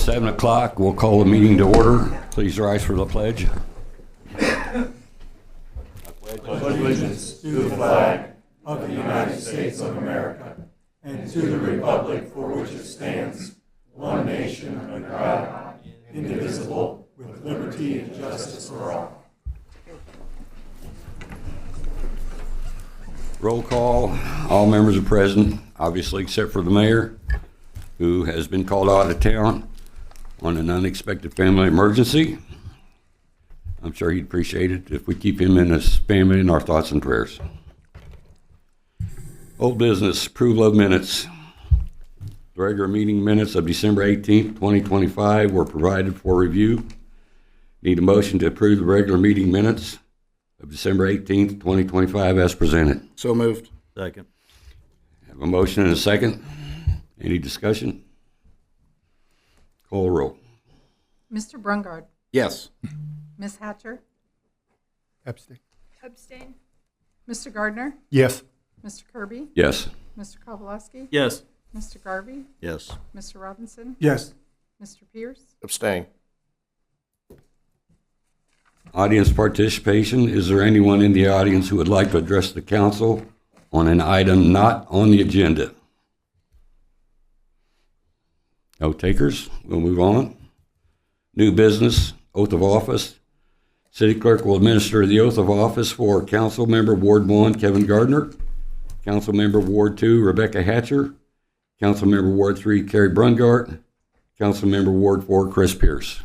7 o'clock. We'll call the meeting to order. Please rise for the pledge. Pledge allegiance to the flag of the United States of America and to the republic for which it stands, one nation under God, indivisible, with liberty and justice for all. Roll call. All members are present, obviously except for the mayor, who has been called out of town on an unexpected family emergency. I'm sure he'd appreciate it if we keep him and his family in our thoughts and prayers. Old business, approval of minutes. The regular meeting minutes of December 18th, 2025 were provided for review. Need a motion to approve the regular meeting minutes of December 18th, 2025 as presented. So moved. Second. Have a motion and a second. Any discussion? Call the roll. Mr. Brungard, Yes. Ms. Hatcher, Abstain. Abstain. Mr. Gardner, Yes. Mr. Kirby, Yes. Mr. Kowalski, Yes. Mr. Garvey, Yes. Mr. Robinson, Yes. Mr. Pierce. Abstain. Audience participation. Is there anyone in the audience who would like to address the council on an item not on the agenda? No takers. We'll move on. New business, oath of office. City clerk will administer the oath of office for council member Ward 1, Kevin Gardner, council member Ward 2, Rebecca Hatcher, council member Ward 3, Carrie Brungart, council member Ward 4, Chris Pierce.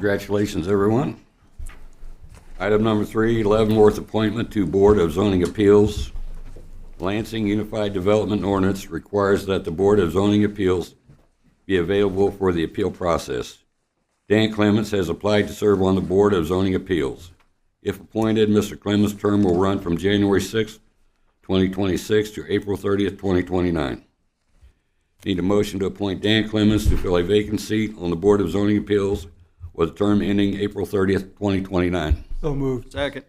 Congratulations, everyone. Item number 3, Leavenworth appointment to Board of Zoning Appeals. Lansing Unified Development Ordinance requires that the Board of Zoning Appeals be available for the appeal process. Dan Clements has applied to serve on the Board of Zoning Appeals. If appointed, Mr. Clements' term will run from January 6, 2026 to April 30th, 2029. Need a motion to appoint Dan Clements to fill a vacant seat on the Board of Zoning Appeals with a term ending April 30th, 2029. So moved. Second.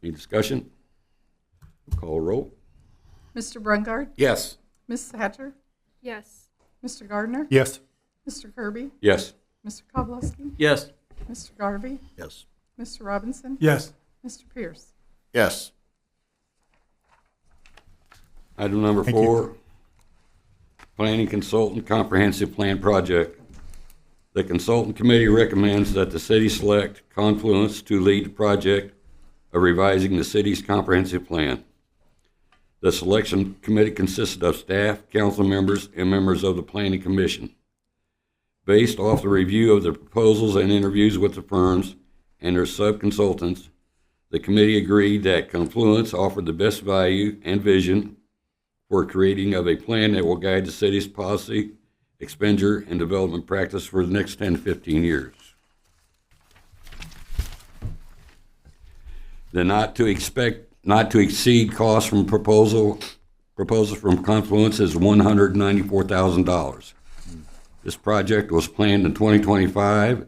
Any discussion? Call roll. Mr. Brungard, Yes. Ms. Hatcher, Yes. Mr. Gardner, Yes. Mr. Kirby, Yes. Mr. Kowalski, Yes. Mr. Garvey, Yes. Mr. Robinson, Yes. Mr. Pierce. Yes. Item number Thank 4, Planning Consultant Comprehensive Plan Project. The consultant committee recommends that the city select Confluence to lead the project of revising the city's comprehensive plan. The selection committee consisted of staff, council members, and members of the planning commission. Based off the review of the proposals and interviews with the firms and their sub-consultants, the committee agreed that Confluence offered the best value and vision for creating of a plan that will guide the city's policy, expenditure, and development practice for the next 10 to 15 years. The not to exceed cost from proposals from Confluence is $194,000. This project was planned in 2025,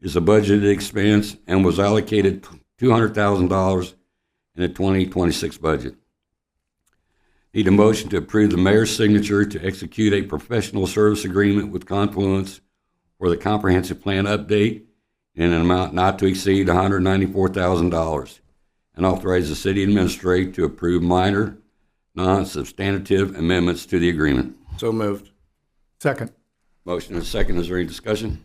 is a budgeted expense, and was allocated $200,000 in the 2026 budget. Need a motion to approve the mayor's signature to execute a professional service agreement with Confluence for the comprehensive plan update in an amount not to exceed $194,000, and authorize the city administrator to approve minor, non-substantive amendments to the agreement. So moved. Second. Motion and a second. Is there any discussion?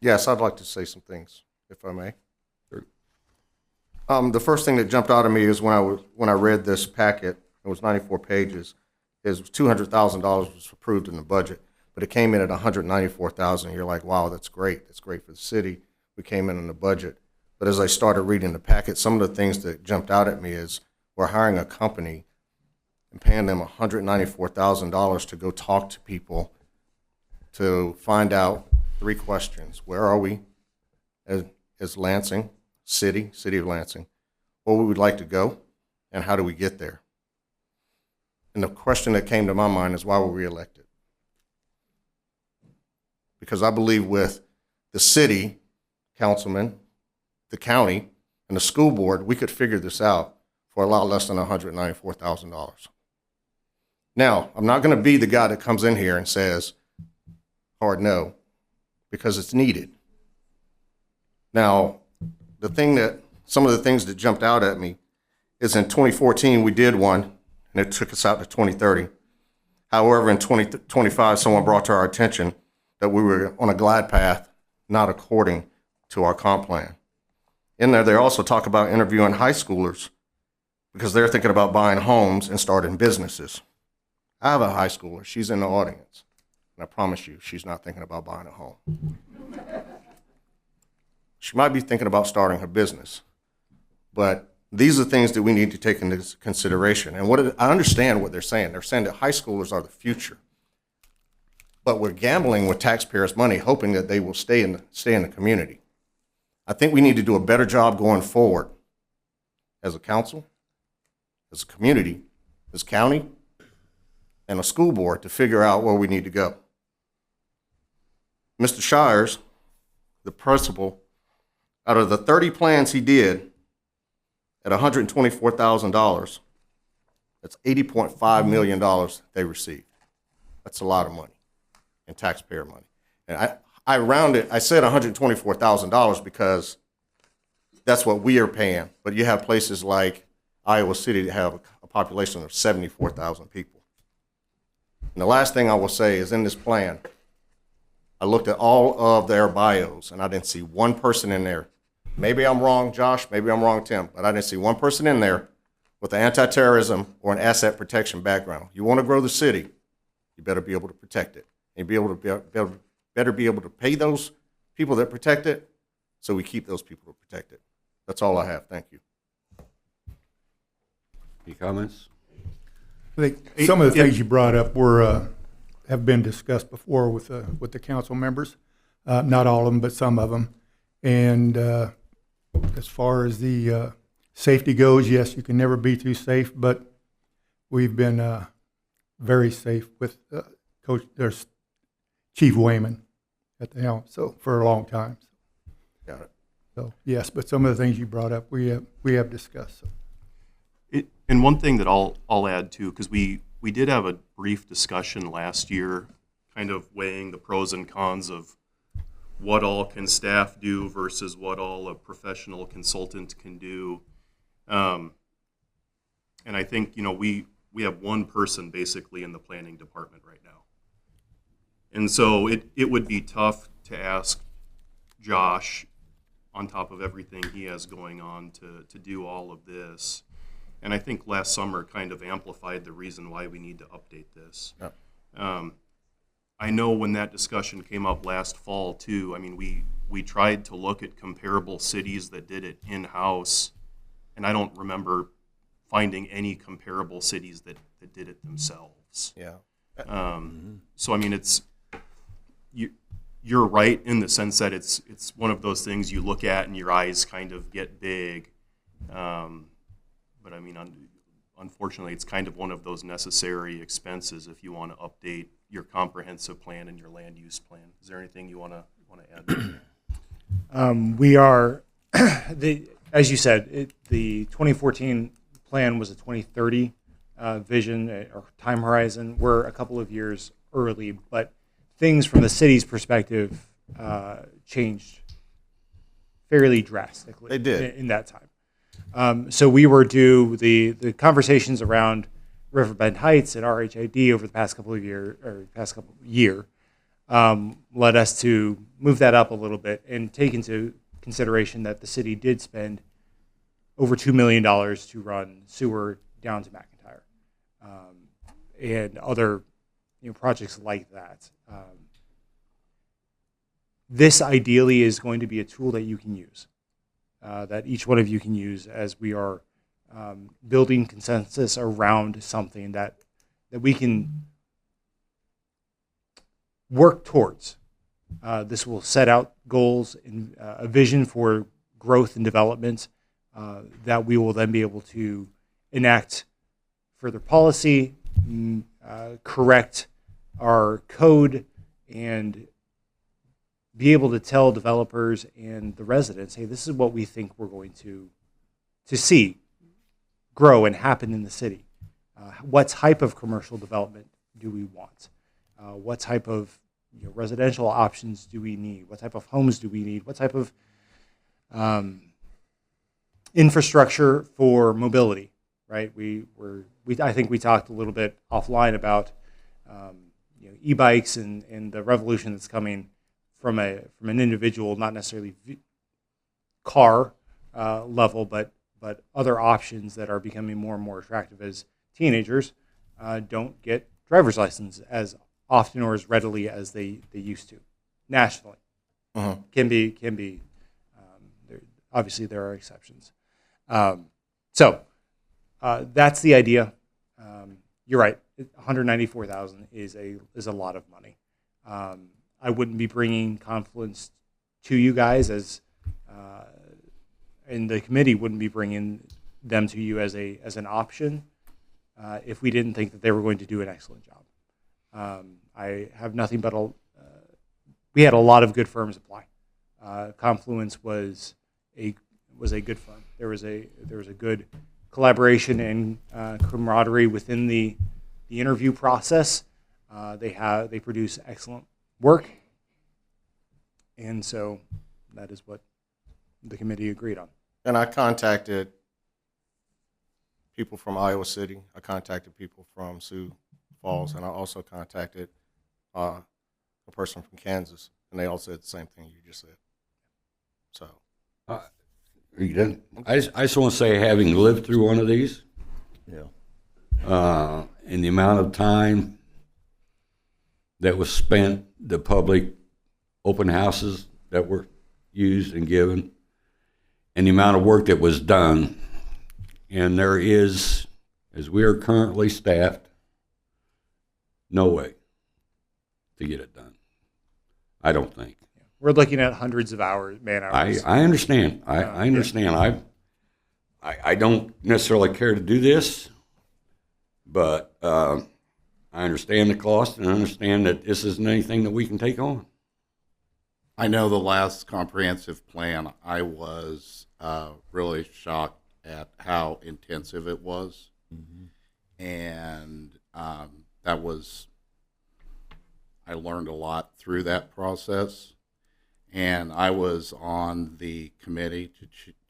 Yes, I'd like to say some things, if I may. Sure. The first thing that jumped out at me is when I read this packet, it was 94 pages, is $200,000 was approved in the budget, but it came in at $194,000. You're like, wow, that's great. That's great for the city. We came in the budget. But as I started reading the packet, some of the things that jumped out at me is we're hiring a company and paying them $194,000 to go talk to people to find out 3 questions. Where are we as Lansing, city of Lansing? Where we would like to go, and how do we get there? And the question that came to my mind is, why were we elected? Because I believe with the city councilman, the county, and the school board, we could figure this out for a lot less than $194,000. Now, I'm not going to be the guy that comes in here and says, hard no, because it's needed. Now, some of the things that jumped out at me is in 2014, we did one, and it took us out to 2030. However, in 2025, someone brought to our attention that we were on a glide path, not according to our comp plan. In there, they also talk about interviewing high schoolers because they're thinking about buying homes and starting businesses. I have a high schooler. She's in the audience. And I promise you, she's not thinking about buying a home. She might be thinking about starting her business. But these are things that we need to take into consideration. And I understand what they're saying. They're saying that high schoolers are the future. But we're gambling with taxpayers' money, hoping that they will stay in the community. I think we need to do a better job going forward as a council, as a community, as county, and a school board to figure out where we need to go. Mr. Shires, the principal, out of the 30 plans he did at $124,000, that's $80.5 million they received. That's a lot of money in taxpayer money. And I rounded, I said $124,000 because that's what we are paying. But you have places like Iowa City that have a population of 74,000 people. And the last thing I will say is in this plan, I looked at all of their bios and I didn't see one person in there. Maybe I'm wrong, Josh, maybe I'm wrong, Tim, but I didn't see one person in there with an anti-terrorism or an asset protection background. You want to grow the city, you better be able to protect it. And better be able to pay those people that protect it so we keep those people to protect it. That's all I have. Thank you. Any comments? I think some of the things you brought up have been discussed before with the council members. Not all of them, but some of them. And as far as the safety goes, yes, you can never be too safe, but we've been very safe with there's Chief Wayman at the helm, so for a long time. Got it. So yes, but some of the things you brought up, we have discussed. So. And one thing that I'll add too, because we did have a brief discussion last year, kind of weighing the pros and cons of what all can staff do versus what all a professional consultant can do. And I think, we have one person basically in the planning department right now. And so it would be tough to ask Josh, on top of everything he has going on, to do all of this. And I think last summer kind of amplified the reason why we need to update this. Yep. I know when that discussion came up last fall too, I mean, we tried to look at comparable cities that did it in-house, and I don't remember finding any comparable cities that did it themselves. Yeah. So I mean, you're right in the sense that it's one of those things you look at and your eyes kind of get big. But I mean, unfortunately, it's kind of one of those necessary expenses if you want to update your comprehensive plan and your land use plan. Is there anything you want to add? We are, as you said, the 2014 plan was a 2030 vision or time horizon. We're a couple of years early, but things from the city's perspective changed fairly drastically. They did. in that time. So we were due the conversations around Riverbend Heights and RHID over the past couple of year led us to move that up a little bit and take into consideration that the city did spend over $2 million to run sewer down to McIntyre, and other projects like that. This ideally is going to be a tool that you can use, that each one of you can use as we are building consensus around something that we can work towards. This will set out goals and a vision for growth and development that we will then be able to enact further policy, correct our code, and be able to tell developers and the residents, hey, this is what we think we're going to see grow and happen in the city. What type of commercial development do we want? What type of residential options do we need? What type of homes do we need? What type of infrastructure for mobility? Right? I think we talked a little bit offline about e-bikes and the revolution that's coming from an individual, not necessarily car level, but other options that are becoming more and more attractive as teenagers don't get driver's license as often or as readily as they used to nationally. Can be obviously there are exceptions. So that's the idea. You're right. $194,000 is a lot of money. I wouldn't be bringing Confluence to you guys and the committee wouldn't be bringing them to you as an option if we didn't think that they were going to do an excellent job. I have nothing but we had a lot of good firms apply. Confluence was a good firm. There was a good collaboration and camaraderie within the interview process. They produce excellent work, and so that is what the committee agreed on. And I contacted people from Iowa City. I contacted people from Sioux Falls, and I also contacted a person from Kansas, and they all said the same thing you just said. So, Are you done? I just want to say, having lived through one of these, and the amount of time that was spent, the public open houses that were used and given, and the amount of work that was done, and there is, as we are currently staffed, no way to get it done. I don't think. We're looking at hundreds of man hours. I understand. I understand. I don't necessarily care to do this, but I understand the cost and I understand that this isn't anything that we can take on. I know the last comprehensive plan, I was really shocked at how intensive it was. And that was, I learned a lot through that process. And I was on the committee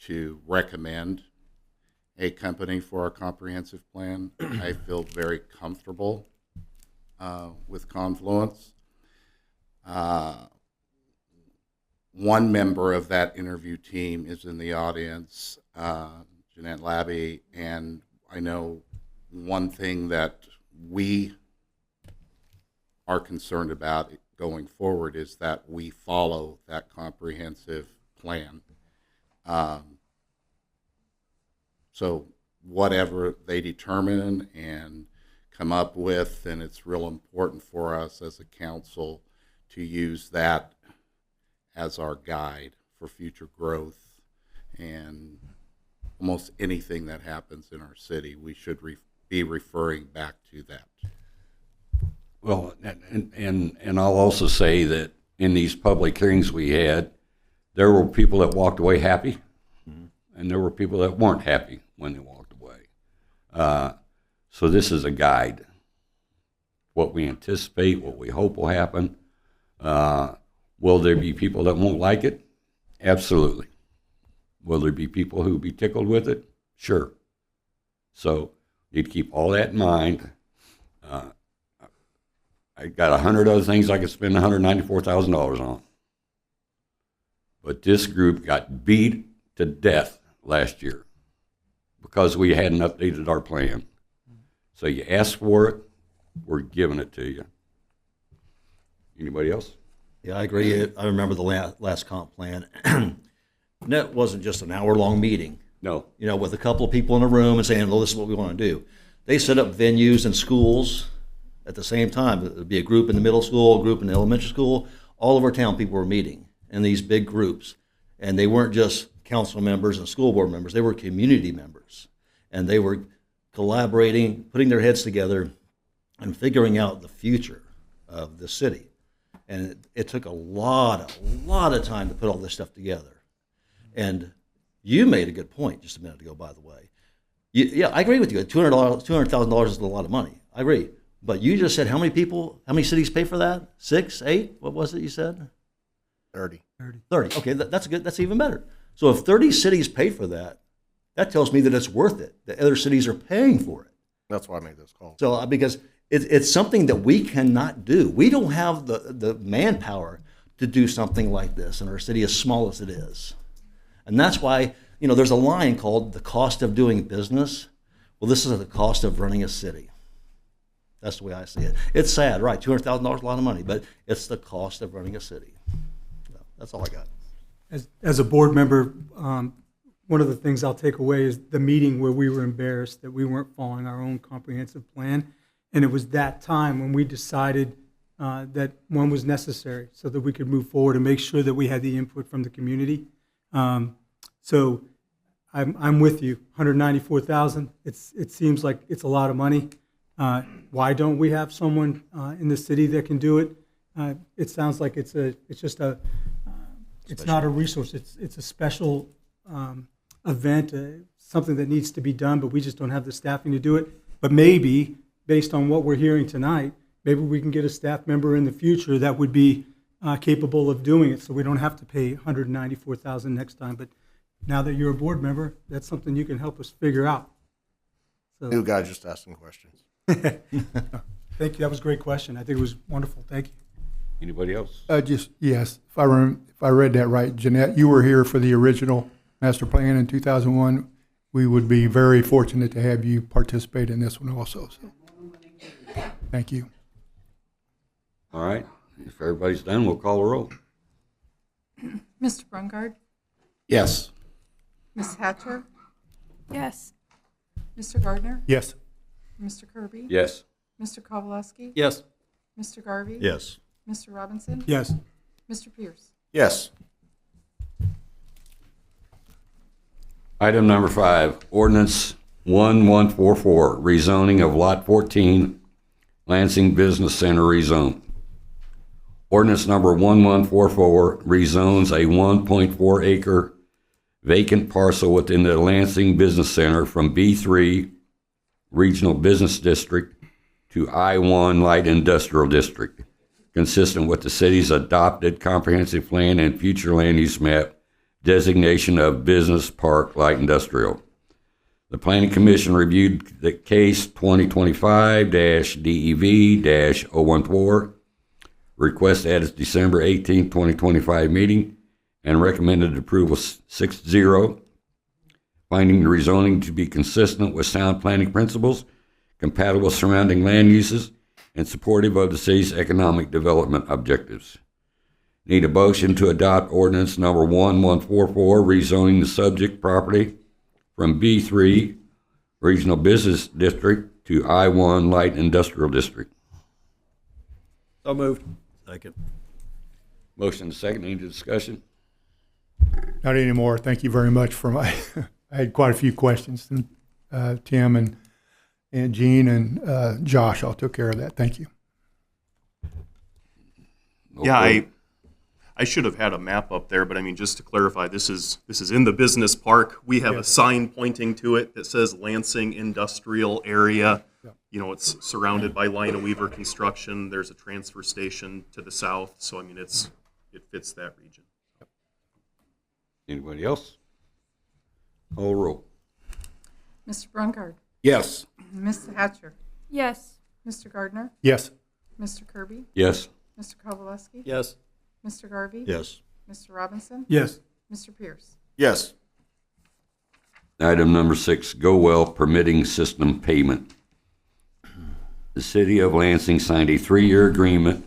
to recommend a company for a comprehensive plan. I feel very comfortable with Confluence. One member of that interview team is in the audience, Jeanette Labby, and I know one thing that we are concerned about going forward is that we follow that comprehensive plan. So whatever they determine and come up with, and it's real important for us as a council to use that as our guide for future growth. And almost anything that happens in our city, we should be referring back to that. Well, and I'll also say that in these public hearings we had, there were people that walked away happy, and there were people that weren't happy when they walked away. So this is a guide. What we anticipate, what we hope will happen. Will there be people that won't like it? Absolutely. Will there be people who be tickled with it? Sure. So you'd keep all that in mind. I got 100 other things I could spend $194,000 on. But this group got beat to death last year because we hadn't updated our plan. So you ask for it, we're giving it to you. Anybody else? Yeah, I agree. I remember the last comp plan. And that wasn't just an hour-long meeting, No. you know, with a couple of people in a room and saying, well, this is what we want to do. They set up venues in schools at the same time. There'd be a group in the middle school, a group in the elementary school. All of our town people were meeting in these big groups. And they weren't just council members and school board members. They were community members. And they were collaborating, putting their heads together, and figuring out the future of the city. And it took a lot of time to put all this stuff together. And you made a good point just a minute ago, by the way. Yeah, I agree with you. $200,000 is a lot of money. I agree. But you just said how many cities pay for that? 6, 8? What was it you said? 30. 30. Okay, that's good. That's even better. So if 30 cities pay for that, that tells me that it's worth it, that other cities are paying for it. That's why I made this call. So because it's something that we cannot do. We don't have the manpower to do something like this in our city as small as it is. And that's why, you know, there's a line called the cost of doing business. Well, this is the cost of running a city. That's the way I see it. It's sad, right? $200,000 is a lot of money, but it's the cost of running a city. So that's all I got. As a board member, one of the things I'll take away is the meeting where we were embarrassed that we weren't following our own comprehensive plan. And it was that time when we decided that one was necessary so that we could move forward and make sure that we had the input from the community. So I'm with you, 194,000. It seems like it's a lot of money. Why don't we have someone in the city that can do it? It sounds like it's not a resource. It's a special event, something that needs to be done, but we just don't have the staffing to do it. But maybe, based on what we're hearing tonight, maybe we can get a staff member in the future that would be capable of doing it, so we don't have to pay $194,000 next time. But now that you're a board member, that's something you can help us figure out. So, New guy just asking questions. thank you. That was a great question. I think it was wonderful. Thank you. Anybody else? Yes, if I read that right, Jeanette, you were here for the original master plan in 2001. We would be very fortunate to have you participate in this one also. So, thank you. All right. If everybody's done, we'll call a roll. Mr. Brungard? Yes. Ms. Hatcher? Yes. Mr. Gardner? Yes. Mr. Kirby? Yes. Mr. Kowalewski? Yes. Mr. Garvey? Yes. Mr. Robinson? Yes. Mr. Pierce? Yes. Item number 5, ordinance 1144, rezoning of Lot 14, Lansing Business Center rezone. Ordinance number 1144 rezones a 1.4 acre vacant parcel within the Lansing Business Center from B3 Regional Business District to I1 Light Industrial District, consistent with the city's adopted comprehensive plan and future land use map designation of business park light industrial. The Planning Commission reviewed the case 2025-DEV-014, request at its December 18, 2025 meeting, and recommended approval 6-0, finding the rezoning to be consistent with sound planning principles, compatible with surrounding land uses, and supportive of the city's economic development objectives. Need a motion to adopt ordinance number 1144, rezoning the subject property from B3 Regional Business District to I1 Light Industrial District. So moved. Second. Motion second. Any discussion? Not anymore. Thank you very much for my, I had quite a few questions. And Tim and Gene and Josh all took care of that. Thank you. Yeah, Okay. I should have had a map up there, but I mean, just to clarify, this is in the business park. We have a sign pointing to it that says Lansing Industrial Area. Yeah. You know, it's surrounded by Lina Weaver construction. There's a transfer station to the south, so I mean, it fits that region. Anybody else? Call roll. Mr. Brungard, Yes. Ms. Hatcher, Yes. Mr. Gardner, Yes. Mr. Kirby, Yes. Mr. Kowalewski, Yes. Mr. Garvey, Yes. Mr. Robinson, Yes. Mr. Pierce. Yes. Item number 6, Go Well Permitting System Payment. The City of Lansing signed a 3-year agreement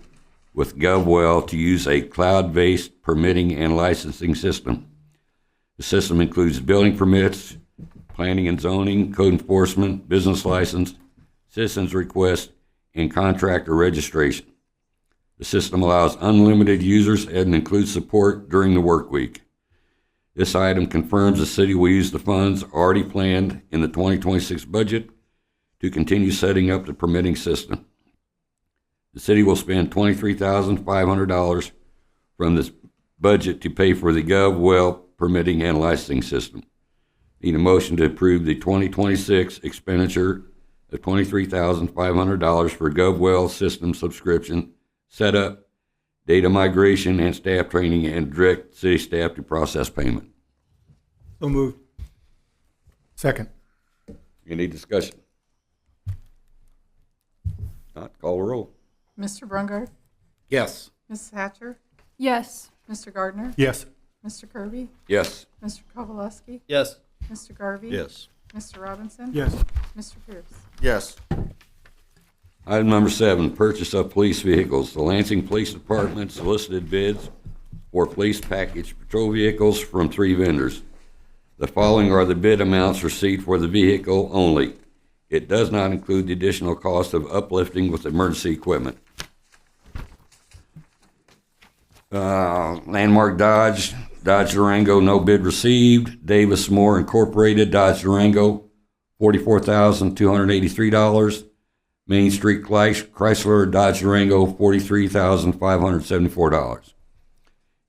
with GovWell to use a cloud-based permitting and licensing system. The system includes building permits, planning and zoning, code enforcement, business license, citizens request, and contractor registration. The system allows unlimited users and includes support during the work week. This item confirms the city will use the funds already planned in the 2026 budget to continue setting up the permitting system. The city will spend $23,500 from this budget to pay for the GovWell permitting and licensing system. Need a motion to approve the 2026 expenditure of $23,500 for GovWell system subscription, setup, data migration, and staff training, and direct city staff to process payment. So moved. Second. Any discussion? Not, call the roll. Mr. Brungard, Yes. Mrs. Hatcher, Yes. Mr. Gardner, Yes. Mr. Kirby, Yes. Mr. Kowalewski, Yes. Mr. Garvey, Yes. Mr. Robinson, Yes. Mr. Pierce. Yes. Item number 7, purchase of police vehicles. The Lansing Police Department solicited bids for police package patrol vehicles from 3 vendors. The following are the bid amounts received for the vehicle only. It does not include the additional cost of uplifting with emergency equipment. Landmark Dodge, Dodge Durango, no bid received. Davis Moore Incorporated, Dodge Durango, $44,283. Main Street Chrysler, Dodge Durango, $43,574.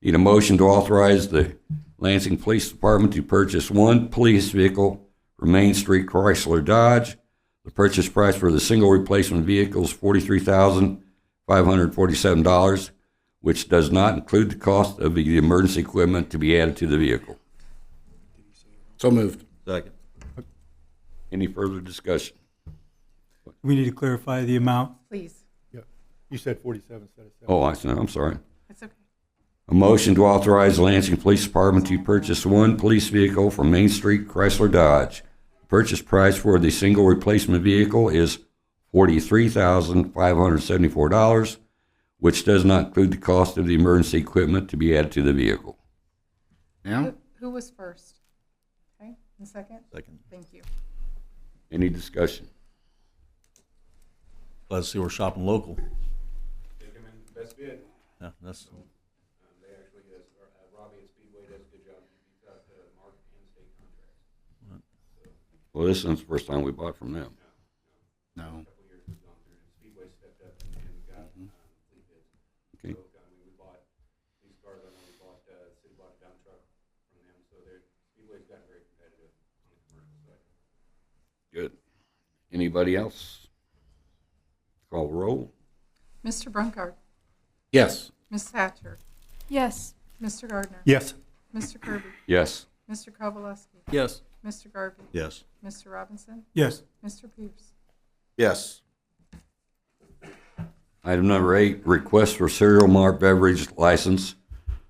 Need a motion to authorize the Lansing Police Department to purchase 1 police vehicle from Main Street Chrysler Dodge. The purchase price for the single replacement vehicle is $43,547, which does not include the cost of the emergency equipment to be added to the vehicle. So moved. Second. Any further discussion? We need to clarify the amount. Please, You said 47 instead of 7. Oh, I'm sorry. it's okay. A motion to authorize the Lansing Police Department to purchase 1 police vehicle from Main Street Chrysler Dodge. Purchase price for the single replacement vehicle is $43,574, which does not include the cost of the emergency equipment to be added to the vehicle. Now? Who was first? Okay, and second? Second. Thank you. Any discussion? Let's see, we're shopping local. They come in best bid. Yeah, that's, They actually, Robbie at Speedway does a good job. He beats out Mark and state contracts. Well, this is the first time we bought from them. No. A couple years we've gone through, Speedway stepped up and got fleet bids. Okay. So, we bought these cars, I know we bought, the city bought a dump truck from them, so Speedway's gotten very competitive on the commercial side. Good. Anybody else? Call the roll. Mr. Brungard, Yes. Mrs. Hatcher, Yes. Mr. Gardner, Yes. Mr. Kirby, Yes. Mr. Kowalewski, yes. Mr. Garvey, Yes. Mr. Robinson, Yes. Mr. Pierce. Yes. Item number 8, request for cereal malt beverage license.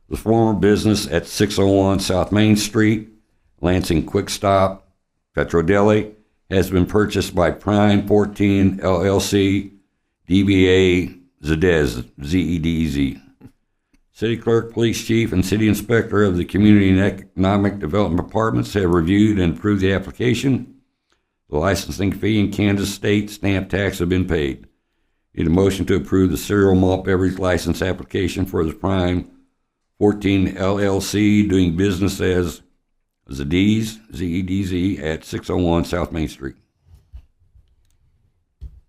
The former business at 601 South Main Street, Lansing Quick Stop, Petro Deli, has been purchased by Prime 14 LLC, DBA Zedez, Z-E-D-E-Z. City Clerk, Police Chief, and City Inspector of the Community and Economic Development Departments have reviewed and approved the application. The licensing fee and Kansas state stamp tax have been paid. Need a motion to approve the cereal malt beverage license application for the Prime 14 LLC doing business as Zedez, Z-E-D-Z, at 601 South Main Street.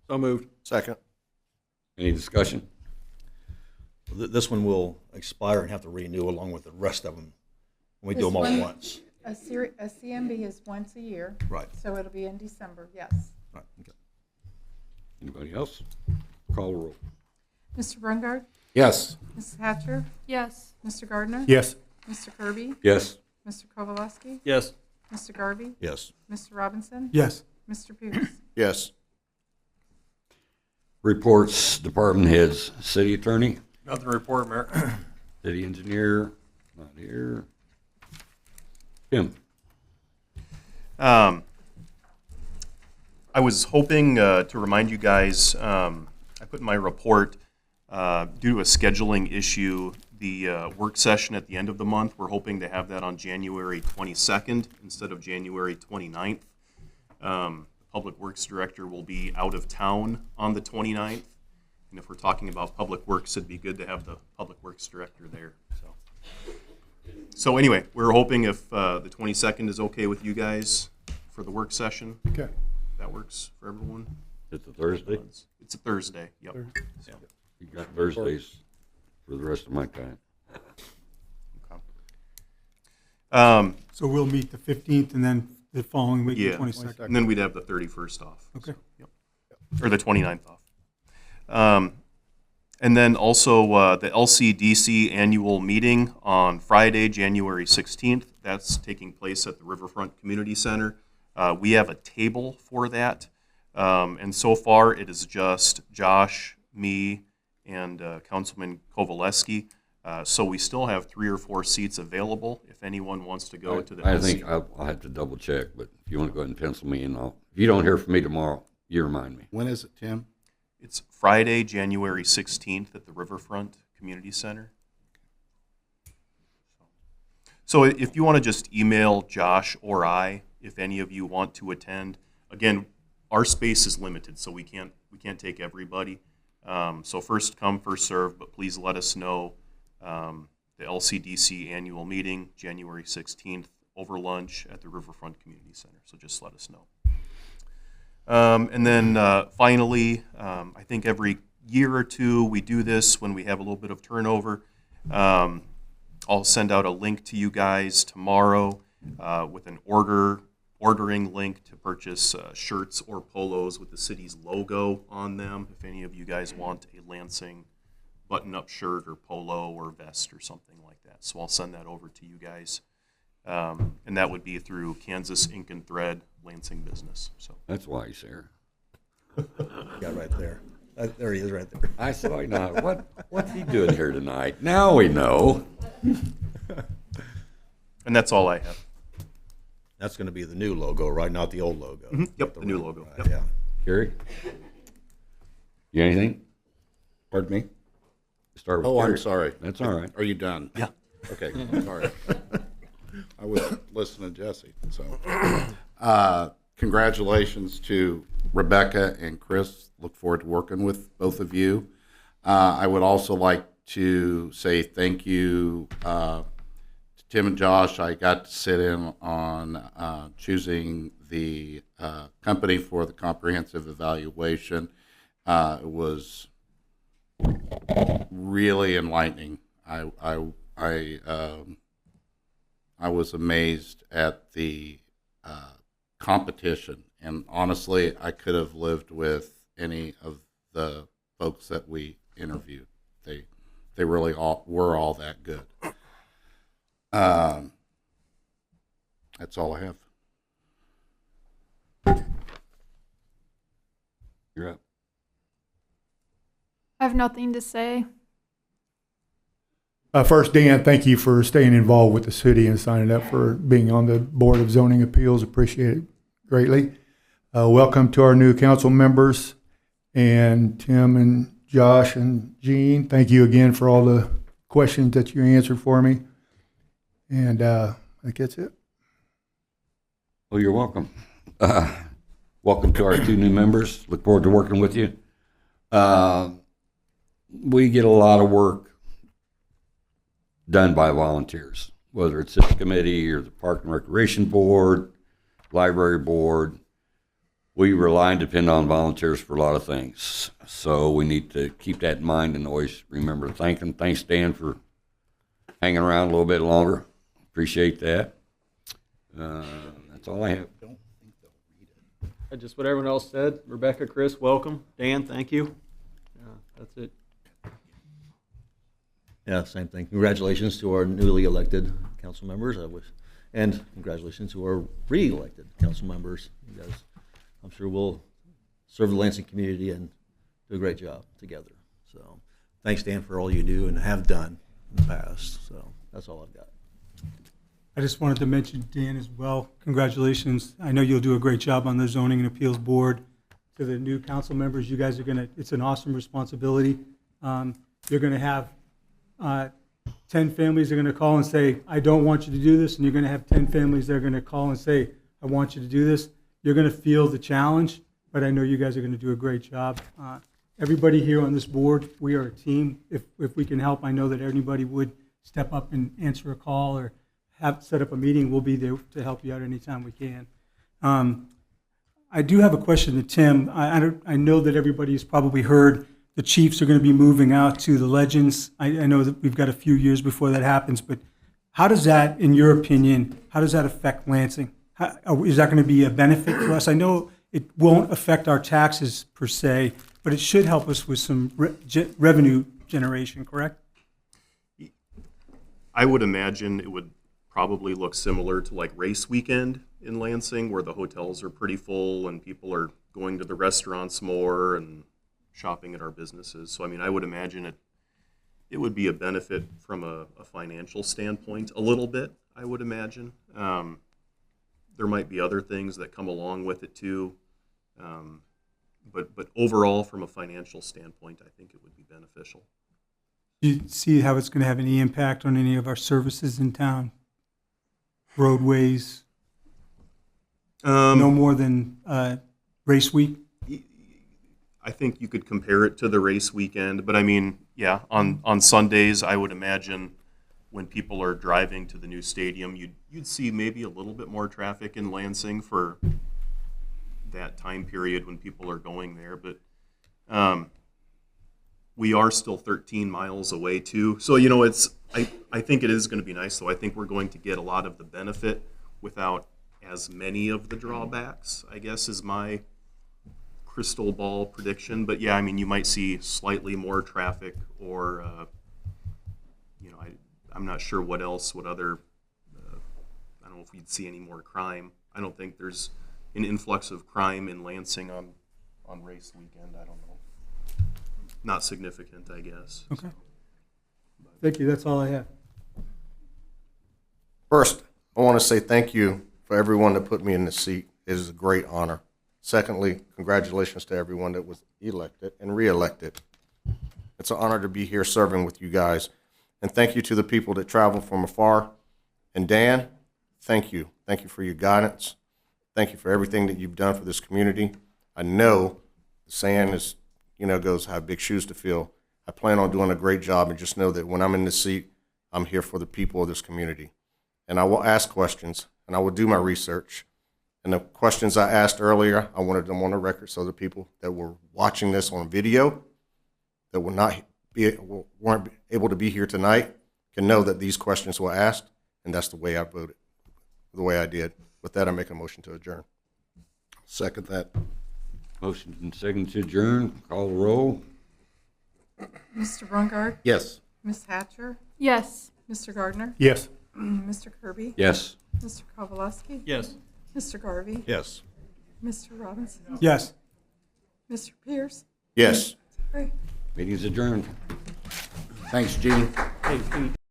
So moved. Second. Any discussion? This one will expire and have to renew along with the rest of them. We do This them all at one- once. A CMB is once a year. Right. So it'll be in December, yes. Right, okay. Anybody else? Call the roll. Mr. Brungard, Yes. Mrs. Hatcher, Yes. Mr. Gardner, Yes. Mr. Kirby, Yes. Mr. Kowalewski, Yes. Mr. Garvey? Yes. Mr. Robinson? Yes. Mr. Pierce? Yes. Reports, department heads, city attorney, Nothing to report, Mayor. city engineer, not here. Tim? I was hoping to remind you guys, I put in my report, due to a scheduling issue, the work session at the end of the month, we're hoping to have that on January 22nd instead of January 29th. Public Works Director will be out of town on the 29th. And if we're talking about Public Works, it'd be good to have the Public Works Director there. So anyway, we're hoping if the 22nd is okay with you guys for the work session. Okay. That works for everyone. It's a Thursday? It's a Thursday, yep. You got Thursdays for the rest of my time. So we'll meet the 15th and then the following week, the Yeah, 22nd. and then we'd have the 31st off. Okay. So, yep. Or the 29th off. And then also the LCDC annual meeting on Friday, January 16th. That's taking place at the Riverfront Community Center. We have a table for that. And so far, it is just Josh, me, and Councilman Kovaleski. So we still have 3 or 4 seats available if anyone wants to go to the I think I'll have to double check, but if you want to go ahead and pencil me in, if you don't hear from me tomorrow, you remind me. When is it, Tim? It's Friday, January 16th at the Riverfront Community Center. So if you want to just email Josh or I, if any of you want to attend, again, our space is limited, so we can't take everybody. So first come, first serve, but please let us know. The LCDC annual meeting, January 16th, over lunch at the Riverfront Community Center. So just let us know. And then finally, I think every year or two we do this when we have a little bit of turnover. I'll send out a link to you guys tomorrow with an ordering link to purchase shirts or polos with the city's logo on them. If any of you guys want a Lansing button-up shirt or polo or vest or something like that. So I'll send that over to you guys. And that would be through Kansas Ink and Thread Lansing Business. So That's why he's here. Yeah, right there. There he is, right there. I said, I know, what's he doing here tonight? Now we know. and that's all I have. That's going to be the new logo, right? Not the old logo. Yep, the new logo. Right, Yep. yeah. Gary? You got anything? Pardon me? Start with Oh, I'm Gary. sorry. That's all right. Are you done? Yeah. Okay, sorry. I was listening to Jesse, so. Congratulations to Rebecca and Chris. Look forward to working with both of you. I would also like to say thank you to Tim and Josh. I got to sit in on choosing the company for the comprehensive evaluation. It was really enlightening. I was amazed at the competition, and honestly, I could have lived with any of the folks that we interviewed. They really were all that good. That's all I have. You're up. I have nothing to say. First, Dan, thank you for staying involved with the city and signing up for being on the Board of Zoning Appeals. Appreciate it greatly. Welcome to our new council members, and Tim and Josh and Jean. Thank you again for all the questions that you answered for me. And I think that's it. Well, you're welcome. Welcome to our 2 new members. Look forward to working with you. We get a lot of work done by volunteers, whether it's this committee or the Park and Recreation Board, Library Board. We rely and depend on volunteers for a lot of things. So we need to keep that in mind and always remember to thank them. Thanks, Dan, for hanging around a little bit longer. Appreciate that. That's all I have. Just what everyone else said. Rebecca, Chris, welcome. Dan, thank you. That's it. Yeah, same thing. Congratulations to our newly elected council members. And congratulations to our re-elected council members. You guys, I'm sure will serve the Lansing community and do a great job together. So thanks, Dan, for all you do and have done in the past. So that's all I've got. I just wanted to mention, Dan, as well, congratulations. I know you'll do a great job on the Zoning and Appeals Board. To the new council members, you guys are going to, it's an awesome responsibility. You're going to have 10 families are going to call and say, I don't want you to do this, and you're going to have 10 families that are going to call and say, I want you to do this. You're going to feel the challenge, but I know you guys are going to do a great job. Everybody here on this board, we are a team. If we can help, I know that anybody would step up and answer a call or set up a meeting. We'll be there to help you out anytime we can. I do have a question to Tim. I know that everybody's probably heard the Chiefs are going to be moving out to the Legends. I know that we've got a few years before that happens, but how does that, in your opinion, how does that affect Lansing? Is that going to be a benefit for us? I know it won't affect our taxes per se, but it should help us with some revenue generation, correct? I would imagine it would probably look similar to like race weekend in Lansing, where the hotels are pretty full and people are going to the restaurants more and shopping at our businesses. So, I mean, I would imagine it would be a benefit from a financial standpoint a little bit, I would imagine. There might be other things that come along with it too. But overall, from a financial standpoint, I think it would be beneficial. Do you see how it's going to have any impact on any of our services in town? Roadways, no more than race week? I think you could compare it to the race weekend, but I mean, yeah, on Sundays, I would imagine when people are driving to the new stadium, you'd see maybe a little bit more traffic in Lansing for that time period when people are going there. But we are still 13 miles away too, so you know I think it is going to be nice. So I think we're going to get a lot of the benefit without as many of the drawbacks, I guess, is my crystal ball prediction. But yeah, I mean, you might see slightly more traffic, or you know, I'm not sure what other. I don't know if we'd see any more crime. I don't think there's an influx of crime in Lansing on race weekend. I don't know. Not significant, I guess. Okay. Thank you. That's all I have. First, I want to say thank you for everyone that put me in this seat. It is a great honor. Secondly, congratulations to everyone that was elected and reelected. It's an honor to be here serving with you guys. And thank you to the people that traveled from afar. And Dan, thank you. Thank you for your guidance. Thank you for everything that you've done for this community. I know the saying is, goes, have big shoes to fill. I plan on doing a great job, and just know that when I'm in this seat, I'm here for the people of this community. And I will ask questions, and I will do my research. And the questions I asked earlier, I wanted them on the record so the people that were watching this on video that weren't able to be here tonight can know that these questions were asked, and that's the way I voted, the way I did. With that, I make a motion to adjourn. Second that. Motion and second to adjourn. Call the roll. Mr. Brungard? Yes. Ms. Hatcher? Yes. Mr. Gardner? Yes. Mr. Kirby? Yes. Mr. Kowalewski? Yes. Mr. Garvey? Yes. Mr. Robinson? Yes. Mr. Pierce? Yes. Great. Meeting's adjourned. Thanks, Gene. Hey,